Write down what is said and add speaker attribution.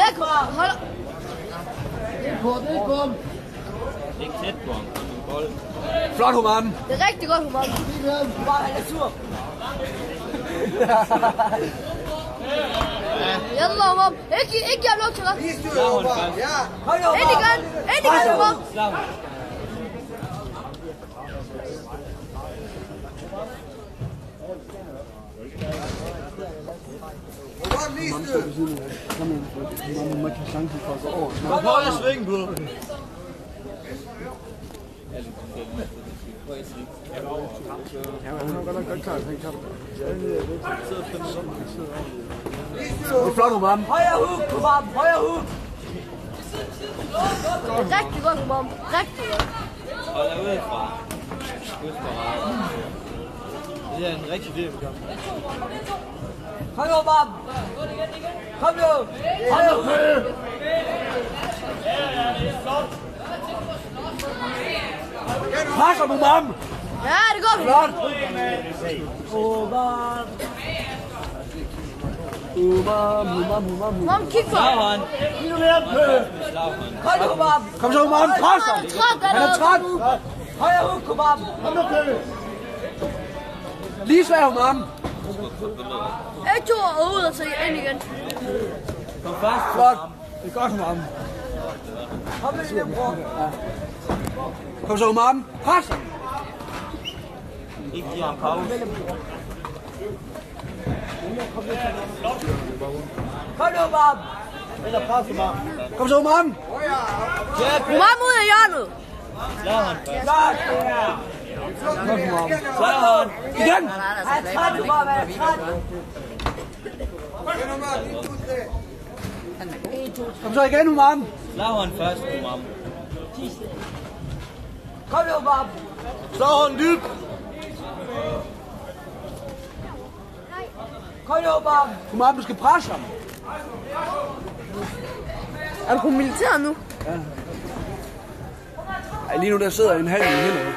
Speaker 1: Væk! Hold!
Speaker 2: Det er ikke tæt på ham.
Speaker 3: Flot, Human.
Speaker 1: Det er rigtig godt, Human.
Speaker 4: Han er sur.
Speaker 1: Jalla, Human. Ikke jeg lov til dig. Ind igen. Ind igen, Human.
Speaker 2: Slag.
Speaker 3: Man kan chancen for at gå over.
Speaker 2: Kom højre sving på.
Speaker 3: Ja, han har godt klart, han kan. Det er flot, Human.
Speaker 4: Højre hook, Kumam. Højre hook.
Speaker 1: Det er rigtig godt, Human. Rigtig godt.
Speaker 2: Hold dig udefra. Det er en rigtig del, vi gør.
Speaker 4: Kom nu, Kumam. Kom nu. Højre hook.
Speaker 3: Passer, Human.
Speaker 1: Ja, det går, Human. Human, kig på ham.
Speaker 2: Slag hånd.
Speaker 4: Kom nu, Kumam.
Speaker 3: Kom så, Human. Presser. Han er træt.
Speaker 4: Højre hook, Kumam. Kom nu,
Speaker 3: Lige svær, Human.
Speaker 1: Et, to og ud og så ind igen.
Speaker 2: Kom først.
Speaker 3: Flot. Det er godt, Human.
Speaker 4: Kom nu, lille bror.
Speaker 3: Kom så, Human. Presser.
Speaker 2: Ikke give ham pause.
Speaker 4: Kom nu, Kumam.
Speaker 2: Eller pause bare.
Speaker 3: Kom så, Human.
Speaker 1: Human ud af hjørnet.
Speaker 2: Slag hånd først.
Speaker 3: Godt, Human.
Speaker 2: Slag hånd.
Speaker 3: Igen.
Speaker 4: Han er træt, Kumam. Han er træt.
Speaker 3: Kom så igen, Human.
Speaker 2: Slag hånd først, Kumam.
Speaker 4: Kom nu, Kumam.
Speaker 3: Slag hånden dybt.
Speaker 4: Kom nu, Kumam.
Speaker 3: Human, du skal presse ham.
Speaker 1: Er du på militæret nu?
Speaker 3: Ej, lige nu der sidder en halv i hænderne.